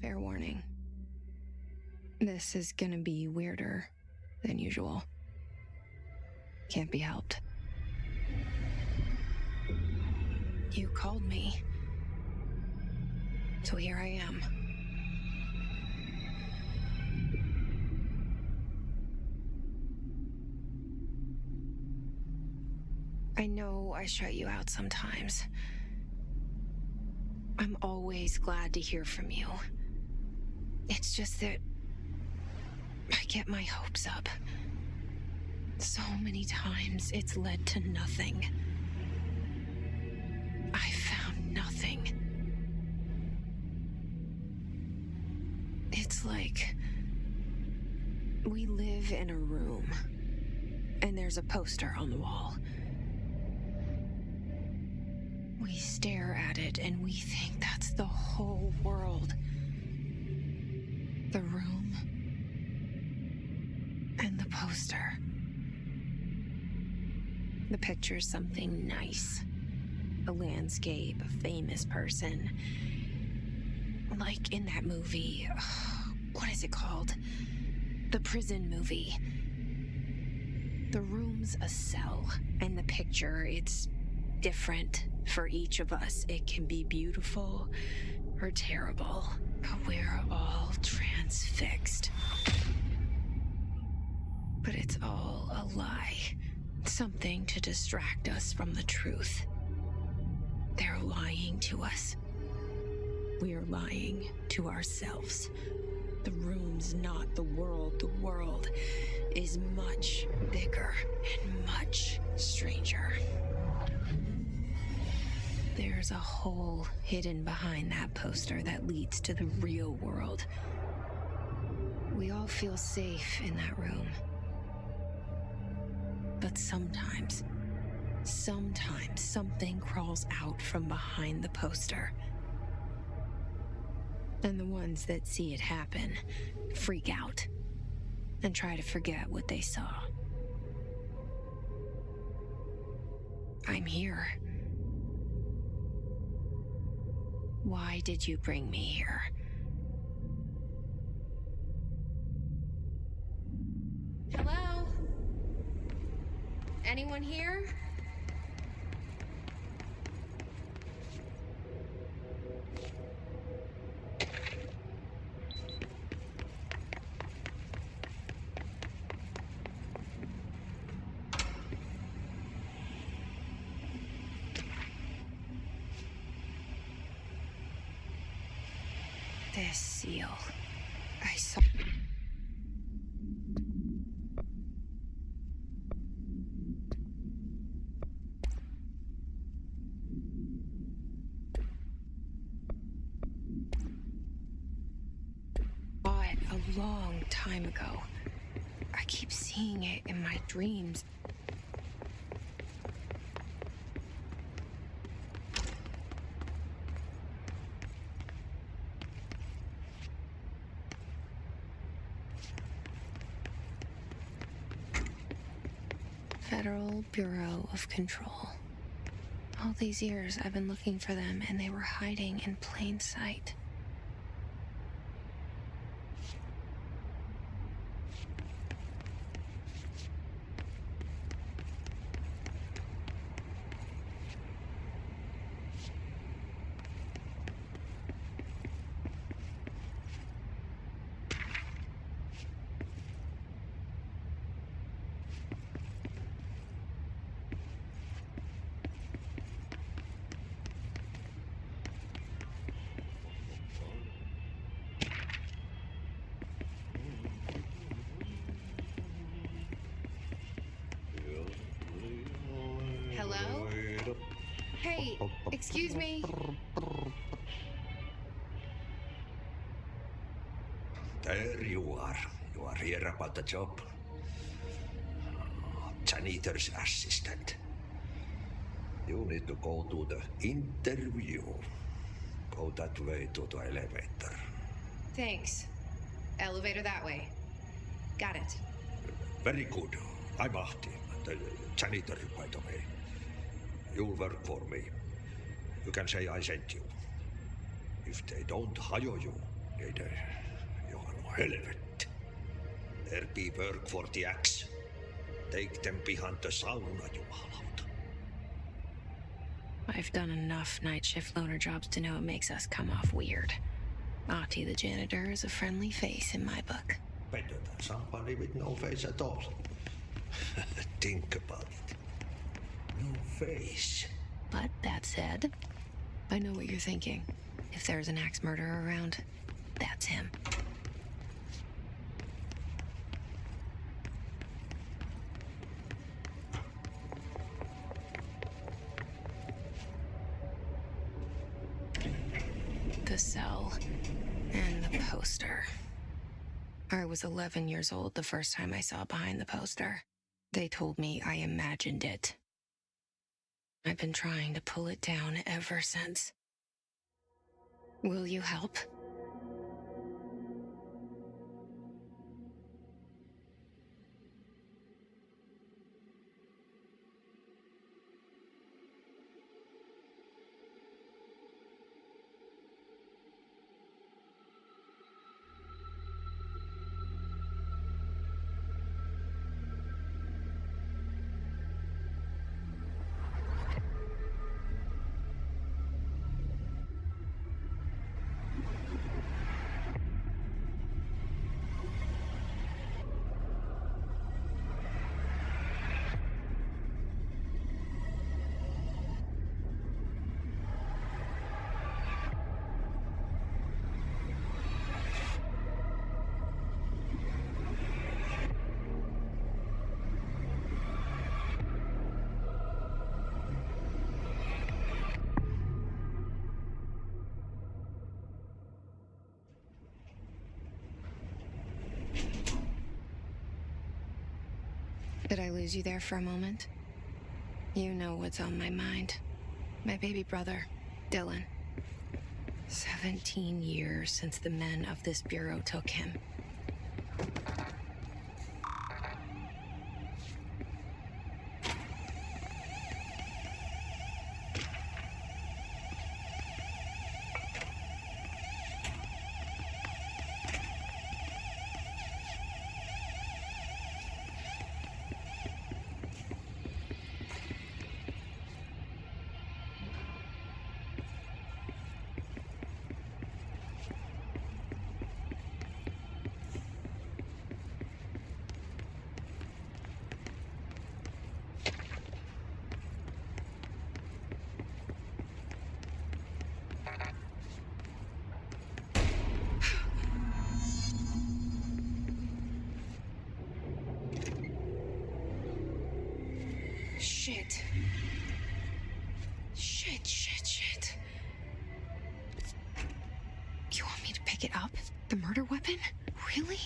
Fair warning. This is gonna be weirder than usual. Can't be helped. You called me. So here I am. I know I shut you out sometimes. I'm always glad to hear from you. It's just that I get my hopes up. So many times it's led to nothing. I found nothing. It's like we live in a room, and there's a poster on the wall. We stare at it and we think that's the whole world. The room and the poster. The picture's something nice. A landscape, a famous person. Like in that movie, what is it called? The prison movie. The room's a cell, and the picture, it's different for each of us. It can be beautiful or terrible, but we're all transfixed. But it's all a lie. Something to distract us from the truth. They're lying to us. We're lying to ourselves. The room's not the world. The world is much bigger and much stranger. There's a hole hidden behind that poster that leads to the real world. We all feel safe in that room. But sometimes something crawls out from behind the poster. And the ones that see it happen freak out and try to forget what they saw. I'm here. Why did you bring me here? Hello? Anyone here? This seal. I saw... it a long time ago. I keep seeing it in my dreams. Federal Bureau of Control. All these years I've been looking for them, and they were hiding in plain sight. Hello? Hey, excuse me. There you are. You are here about the job. Janitor's assistant. You need to go to the interview. Go that way to the elevator. Thanks. Elevator that way. Got it. Very good. I'm Ahti, the janitor, by the way. You'll work for me. You can say I sent you. If they don't hire you, Ei det, Johan och helvete. There be work for the axe. Take them behind the sauna, jumalauta. I've done enough night shift loner jobs to know it makes us come off weird. Ahti the janitor is a friendly face in my book. Better than somebody with no face at all. Think about it. No face. But that said, I know what you're thinking. If there's an axe murderer around, that's him. The cell and the poster. I was 11 years old the first time I saw behind the poster. They told me I imagined it. I've been trying to pull it down ever since. Will you help? Did I lose you there for a moment? You know what's on my mind. My baby brother, Dylan. 17 years since the men of this bureau took him. Shit. Shit. You want me to pick it up? The murder weapon? Really?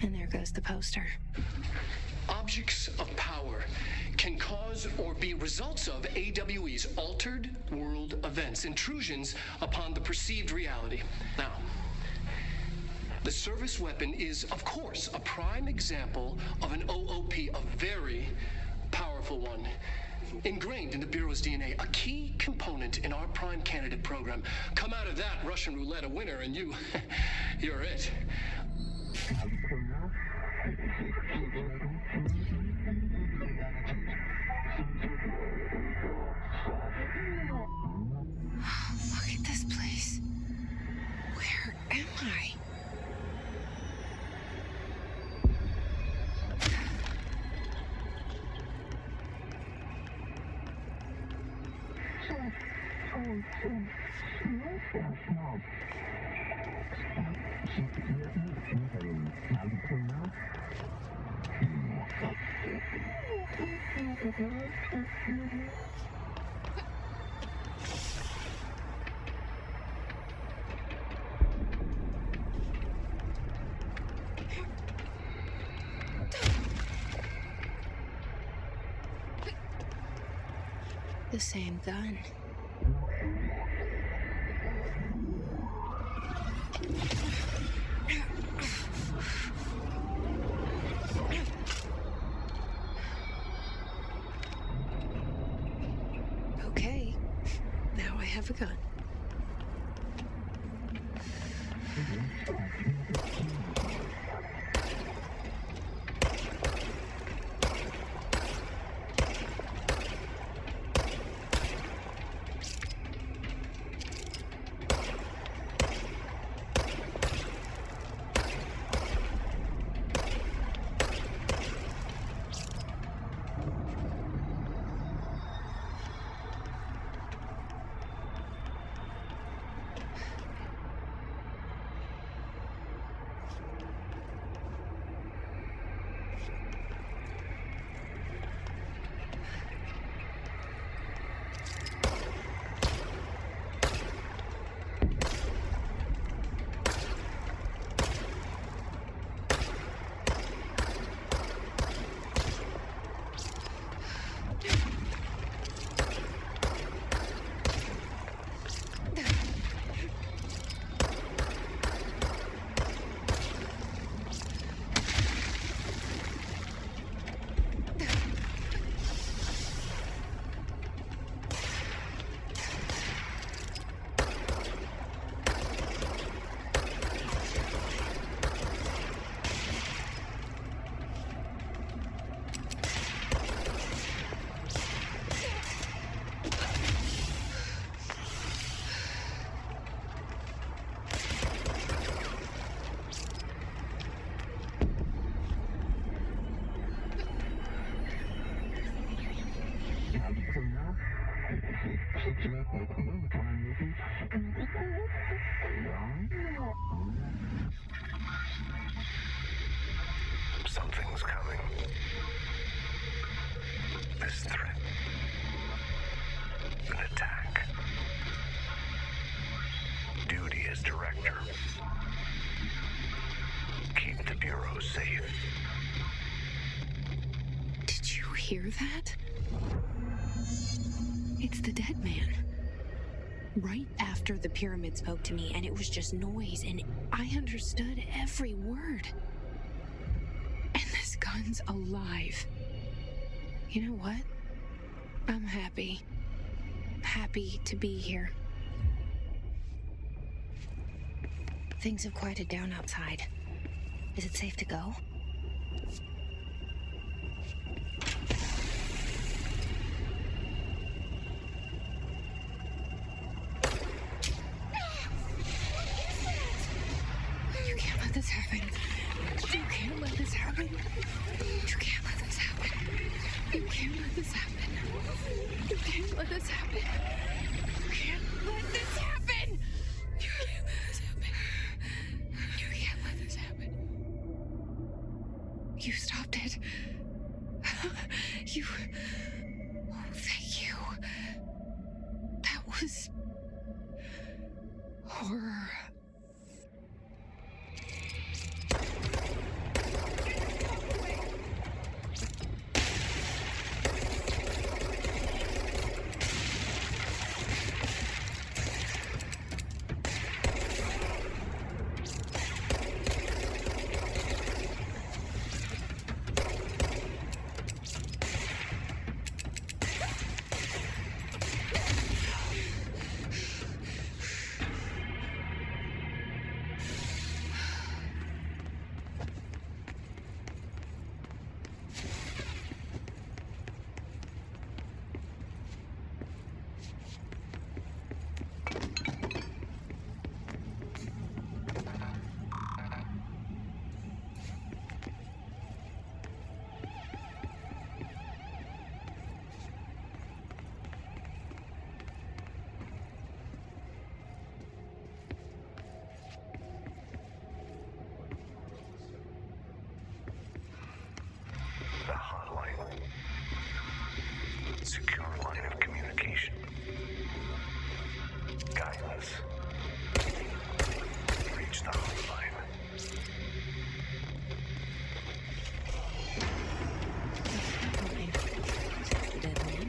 And there goes the poster. Objects of power can cause or be results of AWE's altered world events, intrusions upon the perceived reality. Now, the service weapon is, of course, a prime example of an OOP, a very powerful one. Ingrained in the Bureau's DNA, a key component in our prime candidate program. Come out of that Russian roulette a winner and you're it. Look at this place. Where am I? The same gun. Okay, now I have a gun. Something's coming. This threat. An attack. Duty as director. Keep the Bureau safe. Did you hear that? It's the dead man. Right after the pyramid spoke to me, and it was just noise, and I understood every word. And this gun's alive. You know what? I'm happy. Happy to be here. Things have quieted down outside. Is it safe to go? You can't let this happen. You can't let this happen. You can't let this happen. You can't let this happen. You can't let this happen. You can't let this happen. You can't let this happen. You can't let this happen. You stopped it. You... Oh, thank you. That was... horror. The hotline. Secure line of communication. Guidance. Reach the hotline. Dead man.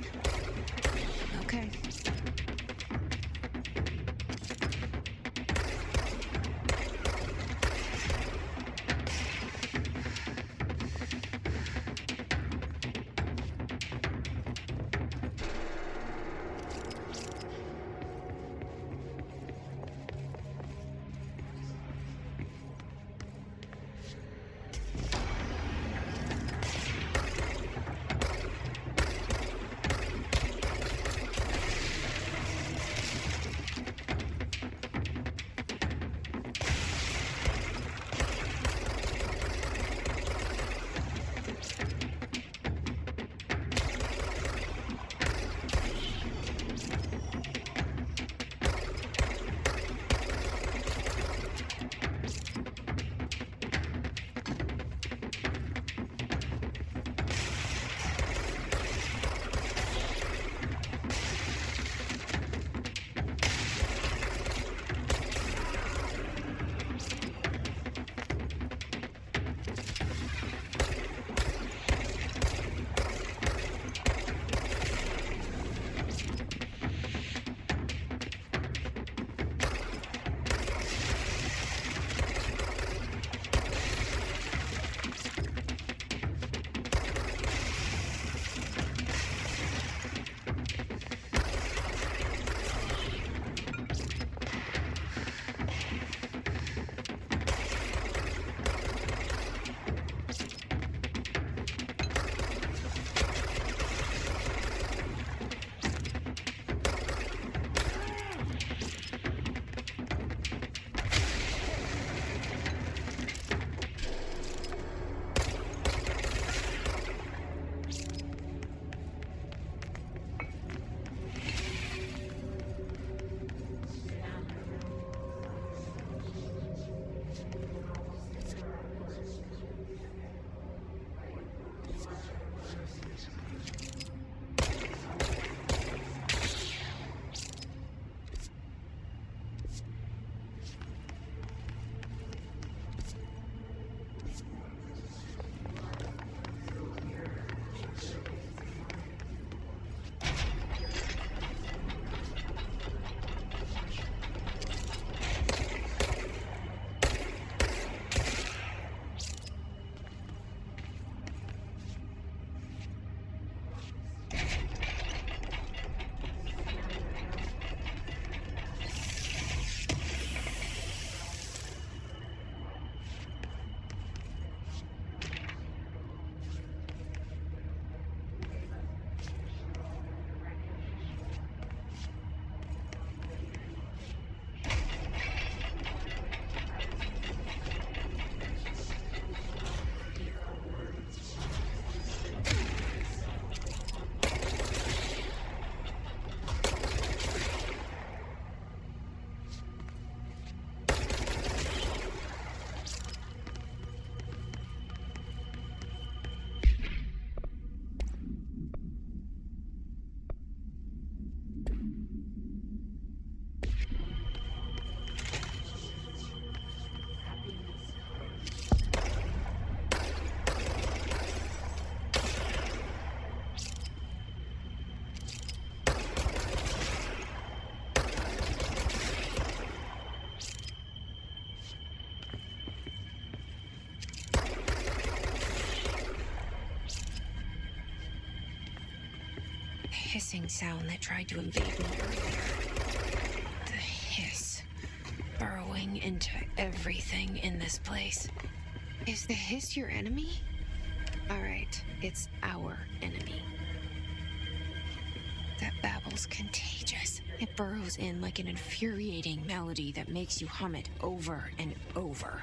Hissing sound that tried to invade me earlier. The hiss, burrowing into everything in this place. Is the hiss your enemy? Alright, it's our enemy. That babble's contagious. It burrows in like an infuriating melody that makes you hum it over and over.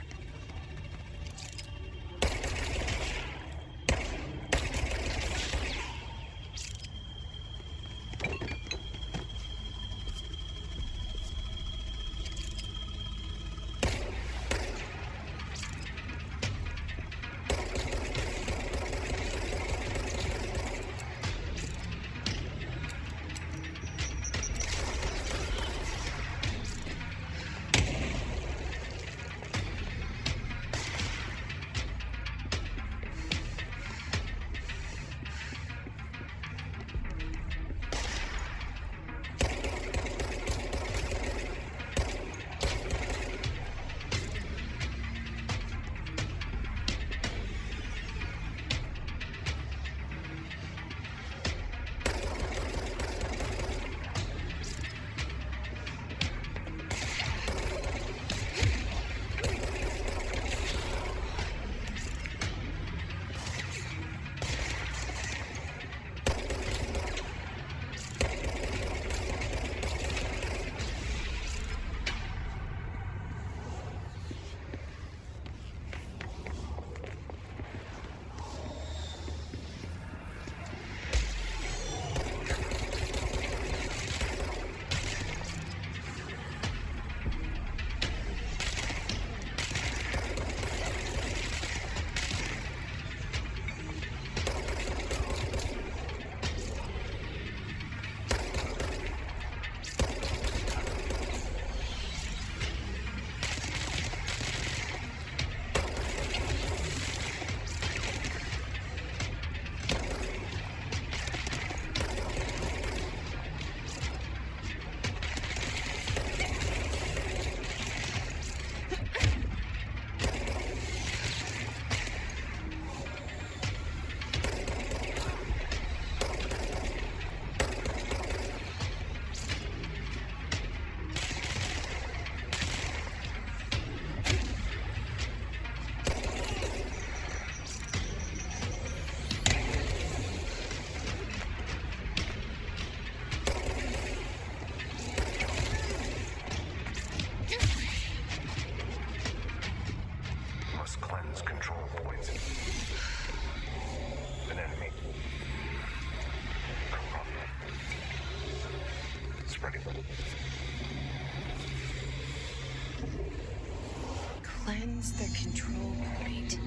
Cleanse the control point.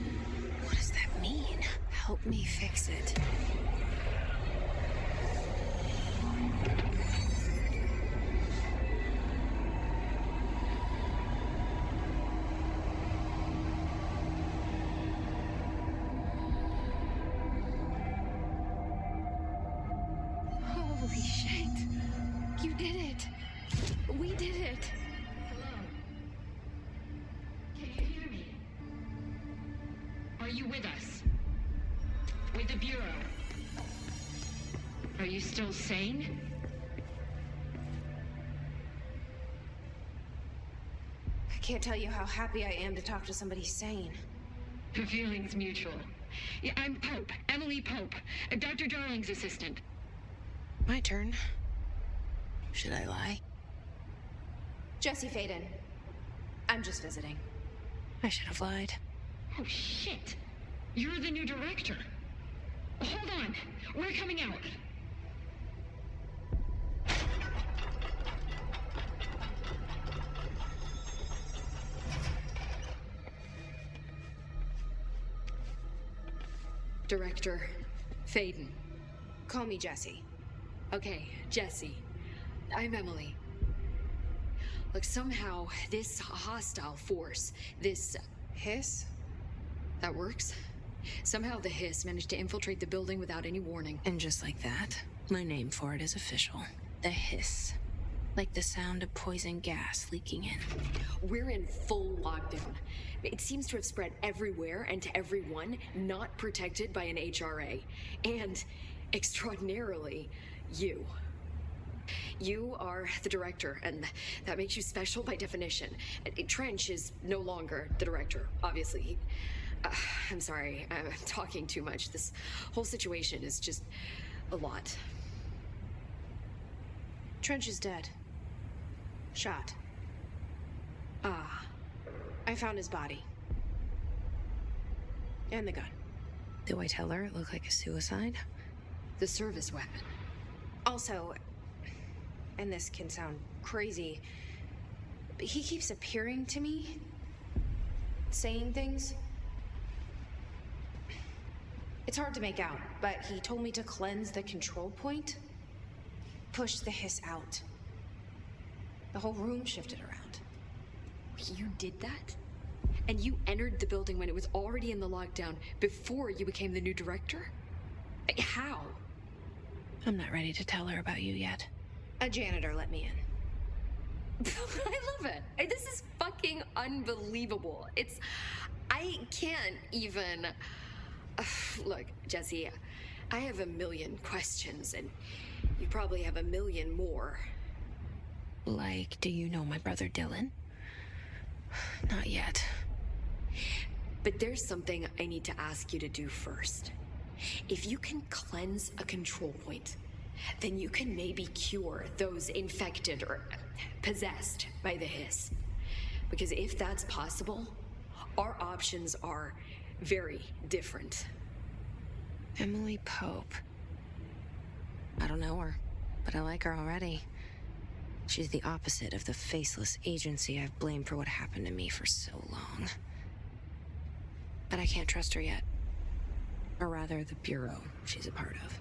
What does that mean? How help me fix it. Holy shit. You did it. We did it. Hello? Can you hear me? Are you with us? With the Bureau? Are you still sane? I can't tell you how happy I am to talk to somebody sane. The feeling's mutual. Yeah, I'm Pope, Emily Pope, Dr. Darling's assistant. My turn. Should I lie? Jesse Faden. I'm just visiting. I should have lied. Oh, shit. You're the new director. Hold on. We're coming out. Director Faden. Call me Jesse. Okay, Jesse. I'm Emily. Look, somehow this hostile force, this... Hiss? That works? Somehow the hiss managed to infiltrate the building without any warning. And just like that, my name for it is official. The hiss. Like the sound of poison gas leaking in. We're in full lockdown. It seems to have spread everywhere and to everyone not protected by an HRA. And, extraordinarily, you. You are the director, and that makes you special by definition. Trench is no longer the director, obviously. I'm sorry, I'm talking too much. This whole situation is just a lot. Trench is dead. Shot. Ah. I found his body. And the gun. Do I tell her it looked like a suicide? The service weapon. Also, and this can sound crazy, but he keeps appearing to me, saying things. It's hard to make out, but he told me to cleanse the control point, push the hiss out. The whole room shifted around. You did that? And you entered the building when it was already in the lockdown before you became the new director? How? I'm not ready to tell her about you yet. A janitor let me in. I love it. This is fucking unbelievable. I can't even... Look, Jesse, I have a million questions, and you probably have a million more. Like, do you know my brother Dylan? Not yet. But there's something I need to ask you to do first. If you can cleanse a control point, then you can maybe cure those infected or possessed by the hiss. Because if that's possible, our options are very different. Emily Pope. I don't know her, but I like her already. She's the opposite of the faceless agency I've blamed for what happened to me for so long. But I can't trust her yet. Or rather, the Bureau she's a part of.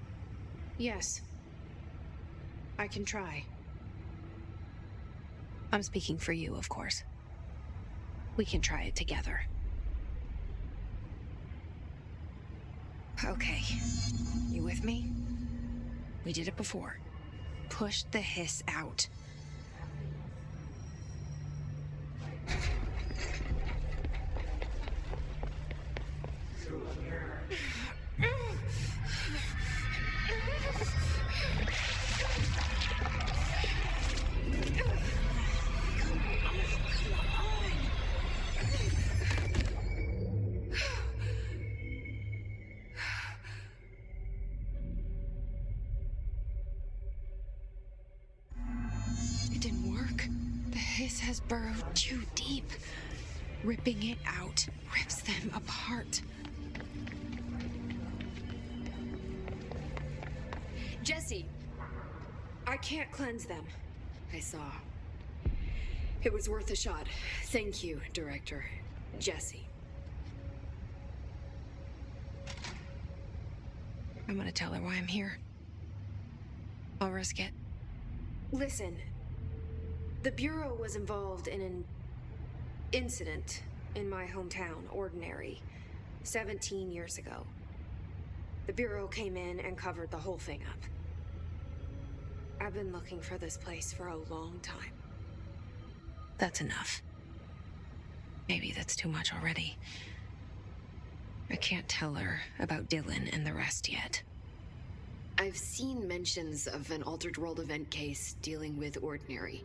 Yes. I can try. I'm speaking for you, of course. We can try it together. Okay. You with me? We did it before. Push the hiss out. It didn't work. The hiss has burrowed too deep. Ripping it out rips them apart. Jesse! I can't cleanse them. I saw. It was worth a shot. Thank you, Director. Jesse. I'm gonna tell her why I'm here. I'll risk it. Listen, the Bureau was involved in an incident in my hometown, Ordinary, 17 years ago. The Bureau came in and covered the whole thing up. I've been looking for this place for a long time. That's enough. Maybe that's too much already. I can't tell her about Dylan and the rest yet. I've seen mentions of an altered world event case dealing with Ordinary.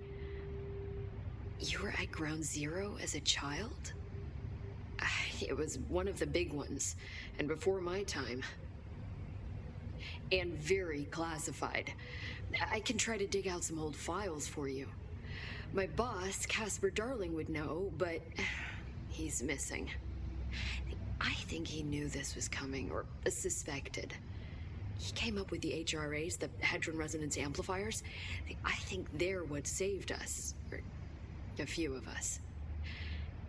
You were at Ground Zero as a child? It was one of the big ones, and before my time. And very classified. I can try to dig out some old files for you. My boss, Casper Darling, would know, but he's missing. I think he knew this was coming, or suspected. He came up with the HRAs, the Hadron Resonance Amplifiers. I think they're what saved us, or a few of us.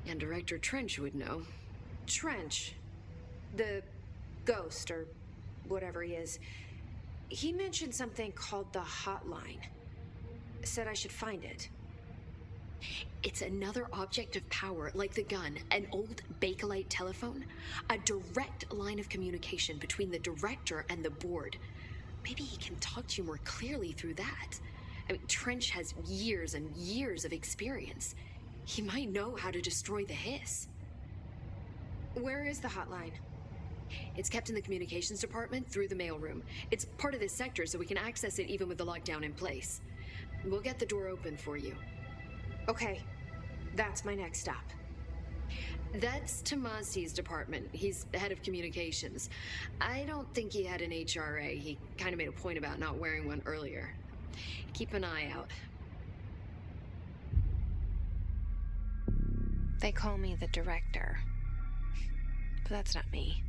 And Director Trench would know. Trench, the ghost, or whatever he is, he mentioned something called the hotline. Said I should find it. It's another object of power, like the gun, an old Bakelite telephone, a direct line of communication between the director and the board. Maybe he can talk to you more clearly through that. I mean, Trench has years and years of experience. He might know how to destroy the hiss. Where is the hotline? It's kept in the communications department through the mailroom. It's part of this sector, so we can access it even with the lockdown in place. We'll get the door open for you. Okay, that's my next stop. That's Tomasi's department. He's the head of communications. I don't think he had an HRA. He kind of made a point about not wearing one earlier. Keep an eye out. They call me the director. But that's not me.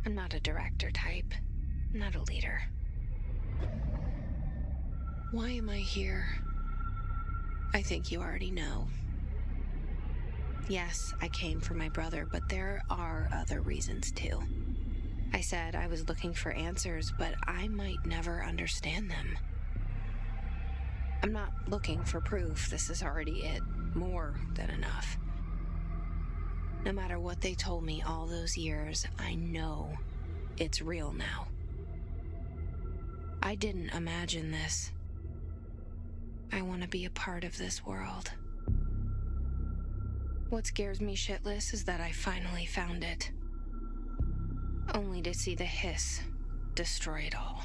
I'm not a director type. I'm not a leader. Why am I here? I think you already know. Yes, I came for my brother, but there are other reasons too. I said I was looking for answers, but I might never understand them. I'm not looking for proof. This is already it. More than enough. No matter what they told me all those years, I know it's real now. I didn't imagine this. I want to be a part of this world. What scares me shitless is that I finally found it. Only to see the hiss destroy it all.